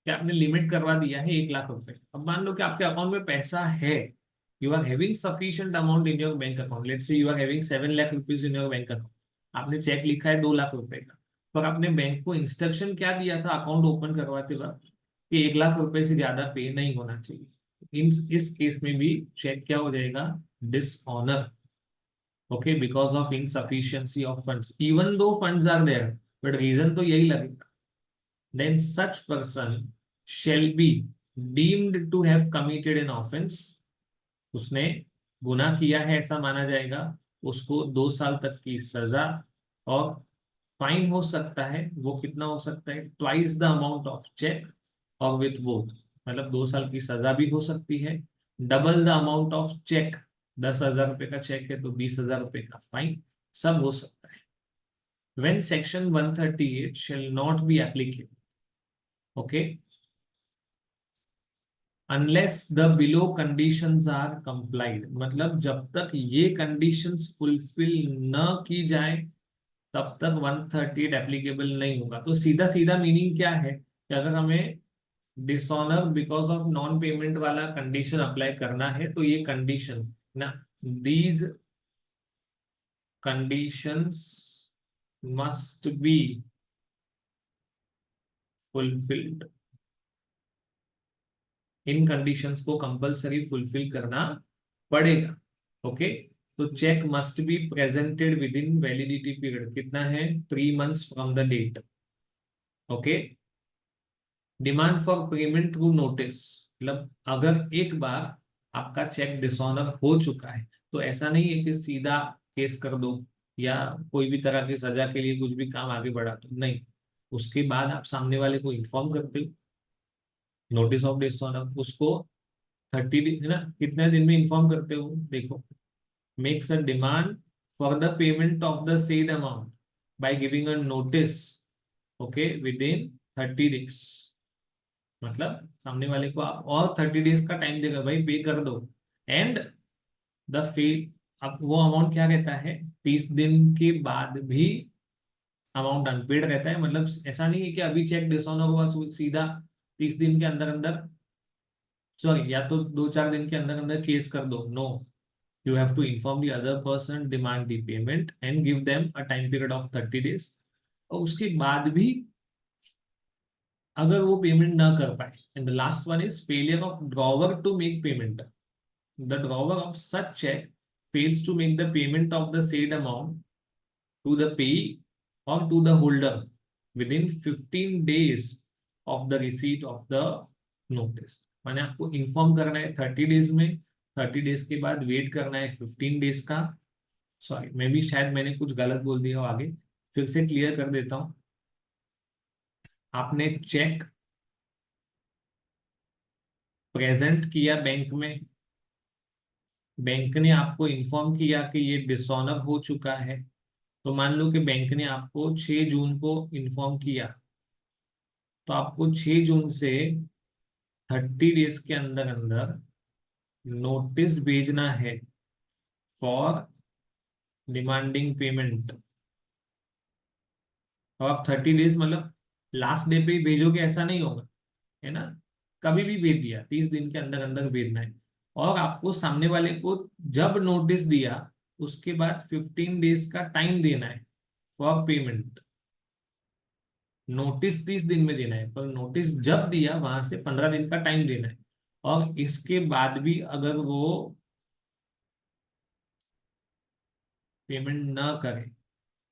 कि आपने लिमिट करवा दिया है 1 लाख रुपए। अब मान लो कि आपके अकाउंट में पैसा है, you are having sufficient amount in your bank account, let's say you are having 7 lakh rupees in your bank account, आपने चेक लिखा है 2 लाख रुपए का, पर आपने बैंक को इंस्ट्रक्शन क्या दिया था अकाउंट ओपन करवाते वक्त कि 1 लाख रुपए से ज्यादा पे नहीं होना चाहिए। इस केस में भी चेक क्या हो जाएगा, dishonour. Okay, because of insufficiency of funds, even though funds are there, but reason तो यही लगेगा। then such person shall be deemed to have committed an offense। उसने गुनाह किया है ऐसा माना जाएगा, उसको 2 साल तक की सजा और फाइन हो सकता है। वो कितना हो सकता है? Twice the amount of cheque और विथ बोथ, मतलब 2 साल की सजा भी हो सकती है, double the amount of cheque, 10,000 रुपए का चेक है तो 20,000 रुपए का फाइन, सब हो सकता है। when section 138 shall not be applicable, okay, unless the below conditions are complied, मतलब जब तक ये conditions fulfill न की जाए तब तक 138 एप्लीकेबल नहीं होगा। तो सीधा सीधा मीनिंग क्या है कि अगर हमें dishonour because of non payment वाला कंडीशन अप्लाई करना है तो ये कंडीशन ना, these conditions must be fulfilled, इन कंडीशंस को कंपलसरी फुलफिल करना पड़ेगा। ओके, तो cheque must be presented within validity period, कितना है? 3 months from the date. Okay, demand for payment through notice, मतलब अगर एक बार आपका चेक डिसऑनर हो चुका है तो ऐसा नहीं है कि सीधा केस कर दो या कोई भी तरह की सजा के लिए कुछ भी काम आगे बढ़ा दो, नहीं। उसके बाद आप सामने वाले को इन्फॉर्म करते हो, नोटिस ऑफ डिसऑनर, उसको 30 है ना, कितने दिन में इन्फॉर्म करते हो? देखो, makes a demand for the payment of the said amount by giving a notice, okay, with in 30 days, मतलब सामने वाले को आप और 30 days का टाइम देगा, भाई पे कर दो। एंड द फी, अब वो अमाउंट क्या रहता है? 30 दिन के बाद भी अमाउंट अनपेड रहता है, मतलब ऐसा नहीं है कि अभी चेक डिसऑनर हुआ तो सीधा 30 दिन के अंदर अंदर, सॉरी, या तो 2-4 दिन के अंदर अंदर केस कर दो, no, you have to inform the other person, demand the payment and give them a time period of 30 days। और उसके बाद भी अगर वो पेमेंट ना कर पाए, and the last one is failure of drawer to make payment, the drawer of such cheque fails to make the payment of the said amount to the payee or to the holder within 15 days of the receipt of the notice। मैंने आपको inform करना है 30 days में, 30 days के बाद wait करना है 15 days का। सॉरी, मैं भी शायद मैंने कुछ गलत बोल दिया हो आगे, फिर से क्लियर कर देता हूं। आपने चेक प्रेजेंट किया बैंक में, बैंक ने आपको इन्फॉर्म किया कि ये डिसऑनर हो चुका है, तो मान लो कि बैंक ने आपको 6 जून को इन्फॉर्म किया, तो आपको 6 जून से 30 days के अंदर अंदर नोटिस भेजना है फॉर डिमांडिंग पेमेंट। और आप 30 days मतलब लास्ट डे पे ही भेजोगे ऐसा नहीं होगा, है ना, कभी भी भेज दिया, 30 दिन के अंदर अंदर भेजना है। और आपको सामने वाले को जब नोटिस दिया उसके बाद 15 days का टाइम देना है फॉर पेमेंट। नोटिस 30 दिन में देना है, पर नोटिस जब दिया वहां से 15 दिन का टाइम देना है। और इसके बाद भी अगर वो पेमेंट ना करे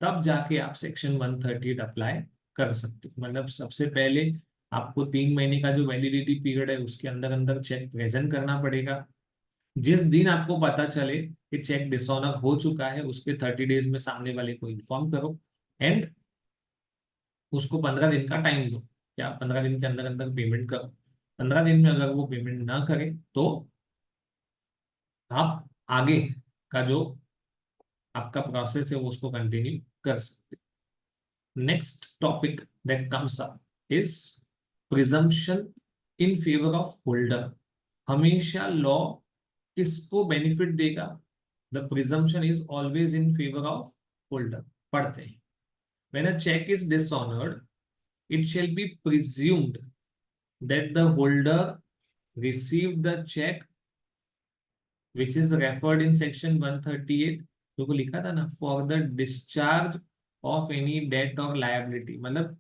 तब जाके आप सेक्शन 138 अप्लाई कर सकते हो। मतलब सबसे पहले आपको 3 महीने का जो वैलिडिटी पीरियड है उसके अंदर अंदर चेक प्रेजेंट करना पड़ेगा। जिस दिन आपको पता चले कि चेक डिसऑनर हो चुका है उसके 30 days में सामने वाले को इन्फॉर्म करो एंड उसको 15 दिन का टाइम दो, क्या 15 दिन के अंदर अंदर पेमेंट करो। 15 दिन में अगर वो पेमेंट ना करे तो आप आगे का जो आपका प्रोसेस है वो उसको कंटिन्यू कर सकते हैं। Next topic that comes up is presumption in favour of holder. हमेशा लॉ किसको बेनिफिट देगा? The presumption is always in favour of holder. पढ़ते हैं, when a cheque is dishonoured it shall be presumed that the holder received the check which is referred in section 138, जो को लिखा था ना, for the discharge of any debt or liability। मतलब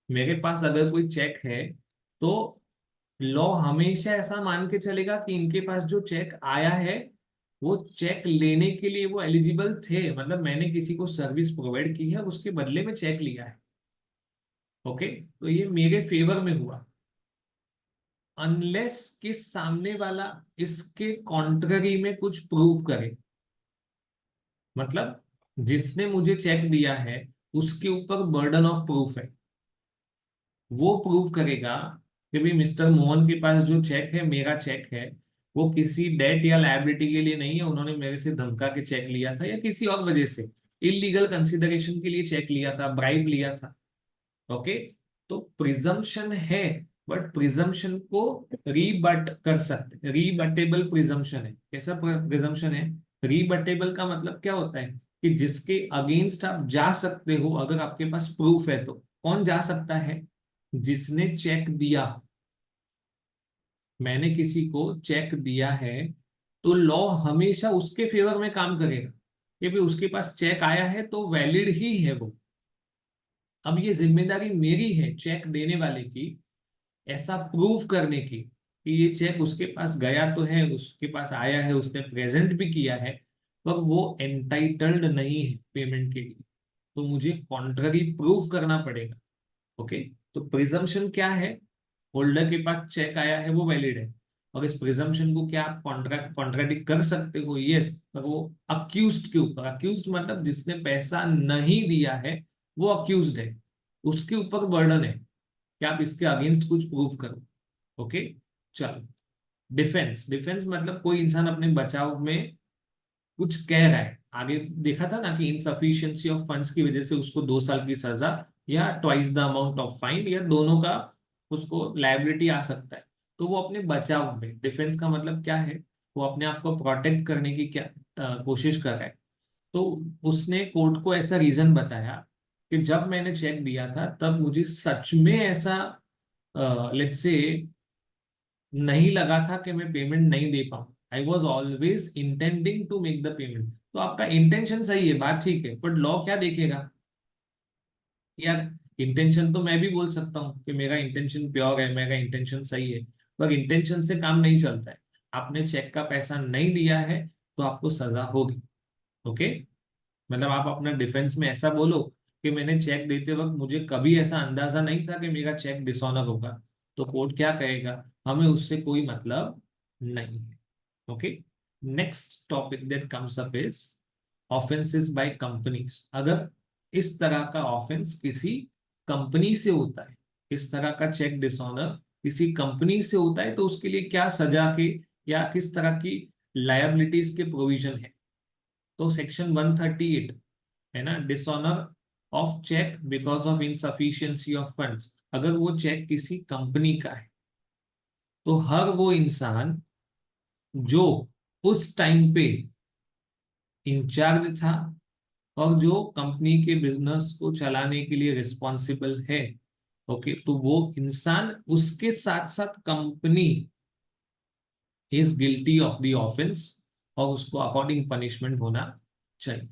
मेरे पास अगर कोई चेक है तो लॉ हमेशा ऐसा मान के चलेगा कि इनके पास जो चेक आया है वो चेक लेने के लिए वो एलिजिबल थे, मतलब मैंने किसी को सर्विस प्रोवाइड की है उसके बदले में चेक लिया है। ओके, तो ये मेरे फेवर में हुआ, अनलेस कि सामने वाला इसके कॉन्ट्ररी में कुछ प्रूव करे। मतलब जिसने मुझे चेक दिया है उसके ऊपर बर्डन ऑफ प्रूफ है। वो प्रूव करेगा कि भाई मिस्टर मोहन के पास जो चेक है, मेरा चेक है, वो किसी डेट या लायबिलिटी के लिए नहीं है, उन्होंने मेरे से धमका के चेक लिया था या किसी और वजह से इलीगल कंसिडरेशन के लिए चेक लिया था, ब्राइब लिया था। ओके। तो प्रिजम्पशन है, बट प्रिजम्पशन को रीबट कर सकते, रीबटेबल प्रिजम्पशन है। कैसा प्रिजम्पशन है? रीबटेबल का मतलब क्या होता है कि जिसके अगेंस्ट आप जा सकते हो अगर आपके पास प्रूफ है। तो कौन जा सकता है? जिसने चेक दिया। मैंने किसी को चेक दिया है तो लॉ हमेशा उसके फेवर में काम करेगा कि भाई उसके पास चेक आया है तो वैलिड ही है वो। अब ये जिम्मेदारी मेरी है चेक देने वाले की, ऐसा प्रूव करने की कि ये चेक उसके पास गया तो है, उसके पास आया है, उसने प्रेजेंट भी किया है, पर वो एंटाइटल्ड नहीं है पेमेंट के लिए। तो मुझे कॉन्ट्ररी प्रूव करना पड़ेगा। ओके। तो प्रिजम्पशन क्या है? होल्डर के पास चेक आया है, वो वैलिड है। और इस प्रिजम्पशन को क्या आप कॉन्ट्राडिक्ट कर सकते हो? यस। पर वो अक्यूज्ड के ऊपर, अक्यूज्ड मतलब जिसने पैसा नहीं दिया है वो अक्यूज्ड है, उसके ऊपर बर्डन है कि आप इसके अगेंस्ट कुछ प्रूव करो। ओके। चलो। डिफेंस, डिफेंस मतलब कोई इंसान अपने बचाव में कुछ कह रहा है। आगे देखा था ना कि इनसफिशियंसी ऑफ फंड्स की वजह से उसको 2 साल की सजा या twice the amount of fine या दोनों का उसको लायबिलिटी आ सकता है। तो वो अपने बचाव में, डिफेंस का मतलब क्या है? वो अपने आप को प्रोटेक्ट करने की क्या कोशिश कर रहा है। तो उसने कोर्ट को ऐसा रीजन बताया कि जब मैंने चेक दिया था तब मुझे सच में ऐसा लेट्स से नहीं लगा था कि मैं पेमेंट नहीं दे पाऊँ। I was always intending to make the payment. तो आपका इंटेंशन सही है, बात ठीक है, बट लॉ क्या देखेगा? यार इंटेंशन तो मैं भी बोल सकता हूँ कि मेरा इंटेंशन प्योर है, मेरा इंटेंशन सही है, पर इंटेंशन से काम नहीं चलता है। आपने चेक का पैसा नहीं दिया है तो आपको सजा होगी। ओके। मतलब आप अपना डिफेंस में ऐसा बोलो कि मैंने चेक देते वक्त मुझे कभी ऐसा अंदाजा नहीं था कि मेरा चेक डिसऑनर होगा। तो कोर्ट क्या कहेगा? हमें उससे कोई मतलब नहीं है। Okay. Next topic that comes up is offences by companies. अगर इस तरह का ऑफेंस किसी कंपनी से होता है, इस तरह का चेक डिसऑनर किसी कंपनी से होता है, तो उसके लिए क्या सजा के या किस तरह की लायबिलिटीज के प्रोविजन है? तो सेक्शन 138 है ना, dishonour of cheque because of insufficiency of funds. अगर वो चेक किसी कंपनी का है तो हर वो इंसान जो उस टाइम पे इंचार्ज था और जो कंपनी के बिजनेस को चलाने के लिए रिस्पॉन्सिबल है, ओके, तो वो इंसान उसके साथ साथ company is guilty of the offence और उसको अकॉर्डिंग पनिशमेंट होना चाहिए।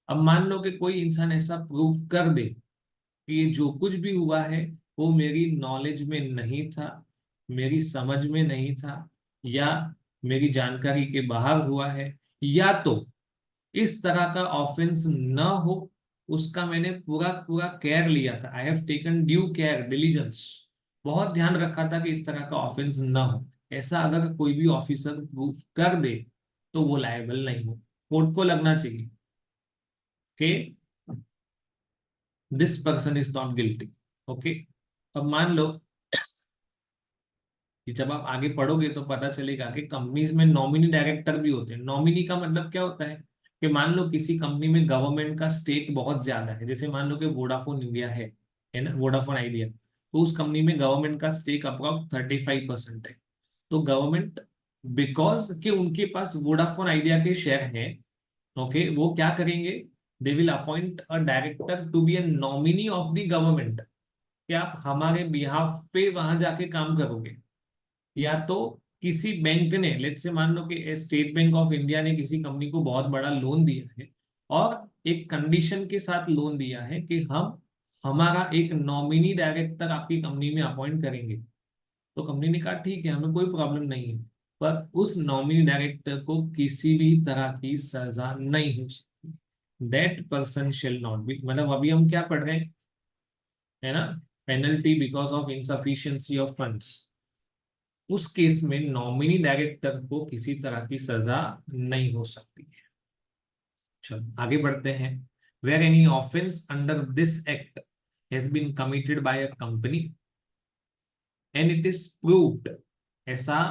अब मान लो कि कोई इंसान ऐसा प्रूव कर दे कि ये जो कुछ भी हुआ है वो मेरी नॉलेज में नहीं था, मेरी समझ में नहीं था, या मेरी जानकारी के बाहर हुआ है, या तो इस तरह का ऑफेंस न हो, उसका मैंने पूरा पूरा केयर लिया था, I have taken due care, diligence, बहुत ध्यान रखा था कि इस तरह का ऑफेंस न हो। ऐसा अगर कोई भी ऑफिसर प्रूफ कर दे तो वो लायबल नहीं हो, कोर्ट को लगना चाहिए कि this person is not guilty. Okay. अब मान लो कि जब आप आगे पढ़ोगे तो पता चलेगा कि कंपनीज में नॉमिनी डायरेक्टर भी होते हैं। नॉमिनी का मतलब क्या होता है कि मान लो किसी कंपनी में गवर्नमेंट का स्टेक बहुत ज्यादा है, जैसे मान लो कि वोडाफोन इंडिया है ना, वोडाफोन आइडिया, तो उस कंपनी में गवर्नमेंट का स्टेक अप्रोक्स 35% है। तो गवर्नमेंट, बिकॉज कि उनके पास वोडाफोन आइडिया के शेयर हैं, ओके, वो क्या करेंगे? They will appoint a director to be a nominee of the government, कि आप हमारे बिहाफ पे वहां जाके काम करोगे। या तो किसी बैंक ने, लेट्स से मान लो कि स्टेट बैंक ऑफ इंडिया ने किसी कंपनी को बहुत बड़ा लोन दिया है और एक कंडीशन के साथ लोन दिया है कि हम हमारा एक नॉमिनी डायरेक्टर आपकी कंपनी में अपॉइंट करेंगे। तो कंपनी ने कहा ठीक है, हमें कोई प्रॉब्लम नहीं है, पर उस नॉमिनी डायरेक्टर को किसी भी तरह की सजा नहीं हो सकती। That person shall not be, मतलब अभी हम क्या पढ़ रहे हैं, है ना, penalty because of insufficiency of funds. उस केस में नॉमिनी डायरेक्टर को किसी तरह की सजा नहीं हो सकती है। चलो आगे बढ़ते हैं। Where any offence under this act has been committed by a company and it is proved, ऐसा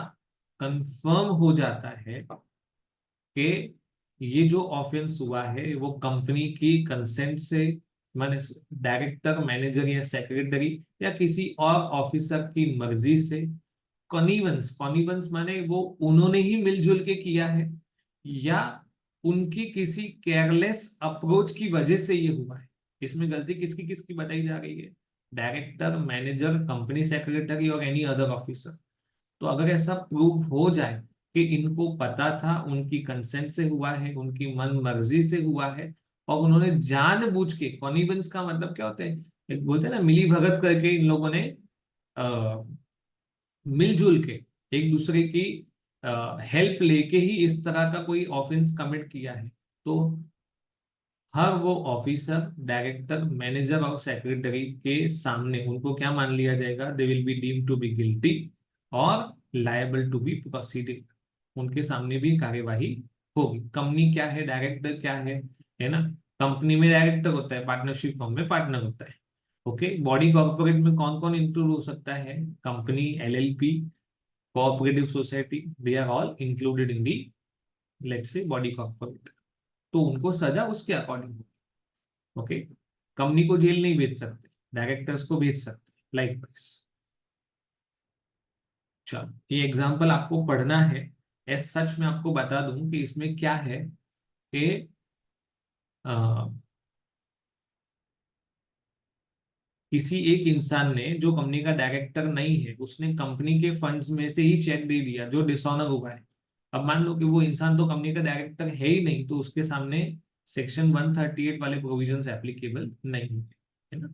कंफर्म हो जाता है कि ये जो ऑफेंस हुआ है वो कंपनी की कंसेंट से, माने डायरेक्टर, मैनेजर या सेक्रेटरी या किसी और ऑफिसर की मर्जी से, कॉनिवेंस, कॉनिवेंस माने वो उन्होंने ही मिलजुल के किया है, या उनकी किसी केयरलेस अप्रोच की वजह से ये हुआ है। इसमें गलती किसकी किसकी बताई जा रही है? डायरेक्टर, मैनेजर, कंपनी सेक्रेटरी और एनी अदर ऑफिसर। तो अगर ऐसा प्रूव हो जाए कि इनको पता था, उनकी कंसेंट से हुआ है, उनकी मन मर्जी से हुआ है, और उन्होंने जानबूझ के, कॉनिवेंस का मतलब क्या होता है, एक बोलते हैं ना मिली भगत करके इन लोगों ने मिलजुल के एक दूसरे की हेल्प लेके ही इस तरह का कोई ऑफेंस कमिट किया है, तो हर वो ऑफिसर, डायरेक्टर, मैनेजर और सेक्रेटरी के सामने उनको क्या मान लिया जाएगा? They will be deemed to be guilty और लायबल टू बी प्रोसीडिंग। उनके सामने भी कार्यवाही होगी। कंपनी क्या है, डायरेक्टर क्या है ना? कंपनी में डायरेक्टर होता है, पार्टनरशिप फॉर्म में पार्टनर होता है। ओके, बॉडी कॉर्पोरेट में कौन कौन इंक्लूड हो सकता है? Company, LLP, cooperative society, they are all included in the, let's say, body corporate. तो उनको सजा उसके अकॉर्डिंग। ओके, कंपनी को जेल नहीं भेज सकते, डायरेक्टर्स को भेज सकते, लाइक वाइज। चलो, ये एग्जांपल आपको पढ़ना है। एज सच मैं आपको बता दूं कि इसमें क्या है कि अ, किसी एक इंसान ने, जो कंपनी का डायरेक्टर नहीं है, उसने कंपनी के फंड्स में से ही चेक दे दिया जो डिसऑनर हुआ है। अब मान लो कि वो इंसान तो कंपनी का डायरेक्टर है ही नहीं, तो उसके सामने सेक्शन 138 वाले प्रोविजंस एप्लीकेबल नहीं है ना?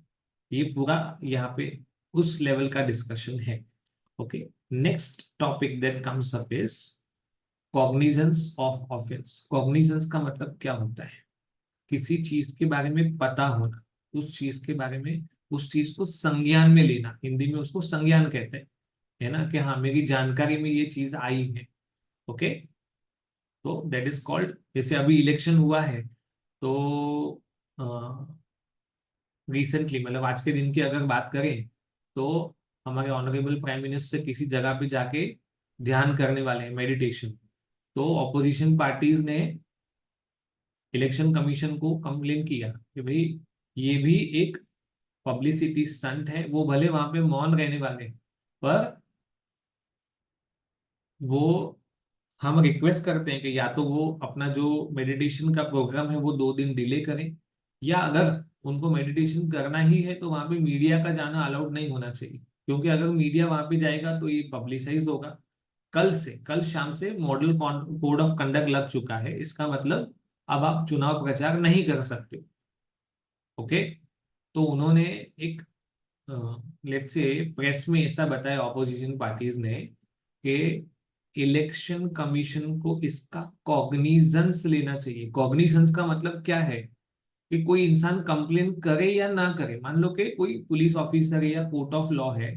ये पूरा यहाँ पे उस लेवल का डिस्कशन है। Okay, next topic that comes up is cognizance of offence. Cognizance का मतलब क्या होता है? किसी चीज के बारे में पता होना, उस चीज के बारे में, उस चीज को संज्ञान में लेना, हिंदी में उसको संज्ञान कहते हैं, है ना, कि हाँ मेरी जानकारी में ये चीज आई है। ओके, तो दैट इज कॉल्ड, जैसे अभी इलेक्शन हुआ है, तो रिसेंटली, मतलब आज के दिन की अगर बात करें, तो हमारे ऑनरेबल प्राइम मिनिस्टर किसी जगह पे जाके ध्यान करने वाले हैं, मेडिटेशन। तो ऑपोजिशन पार्टीज ने इलेक्शन कमीशन को कंप्लेन किया कि भाई ये भी एक पब्लिसिटी स्टंट है, वो भले वहां पे मौन रहने वाले हैं, पर वो, हम रिक्वेस्ट करते हैं कि या तो वो अपना जो मेडिटेशन का प्रोग्राम है वो 2 दिन डिले करें, या अगर उनको मेडिटेशन करना ही है तो वहां पे मीडिया का जाना अलाउड नहीं होना चाहिए, क्योंकि अगर मीडिया वहां पे जाएगा तो ये पब्लिसाइज होगा। कल शाम से मॉडल कोड ऑफ कंडक्ट लग चुका है, इसका मतलब अब आप चुनाव प्रचार नहीं कर सकते। ओके, तो उन्होंने एक, लेट्स से, प्रेस में ऐसा बताया ऑपोजिशन पार्टीज ने कि इलेक्शन कमीशन को इसका कॉग्निजेंस लेना चाहिए। कॉग्निजेंस का मतलब क्या है? कि कोई इंसान कंप्लेन करे या ना करे, मान लो कि कोई पुलिस ऑफिसर है या कोर्ट ऑफ लॉ है,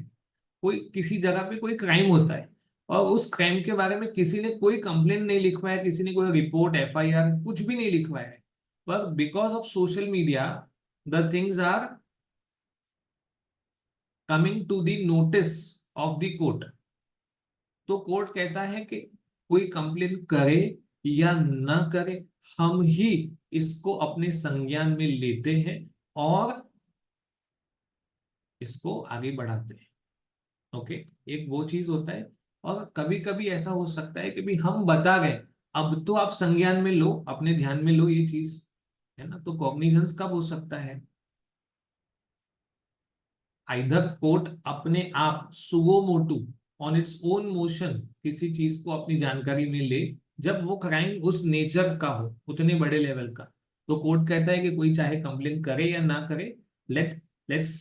कोई किसी जगह पे कोई क्राइम होता है, और उस क्राइम के बारे में किसी ने कोई कंप्लेन नहीं लिखवाया, किसी ने कोई रिपोर्ट, एफआईआर कुछ भी नहीं लिखवाया है, पर because of social media the things are coming to the notice of the court. तो कोर्ट कहता है कि कोई कंप्लेन करे या ना करे, हम ही इसको अपने संज्ञान में लेते हैं और इसको आगे बढ़ाते हैं। ओके, एक वो चीज होता है। और कभी कभी ऐसा हो सकता है कि भी हम बता गए, अब तो आप संज्ञान में लो, अपने ध्यान में लो ये चीज, है ना? तो कॉग्निजेंस कब हो सकता है? आइदर कोर्ट अपने आप suo motu, on its own motion, किसी चीज को अपनी जानकारी में ले, जब वो क्राइम उस नेचर का हो, उतने बड़े लेवल का, तो कोर्ट कहता है कि कोई चाहे कंप्लेन करे या ना करे, let's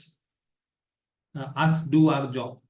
us do our job.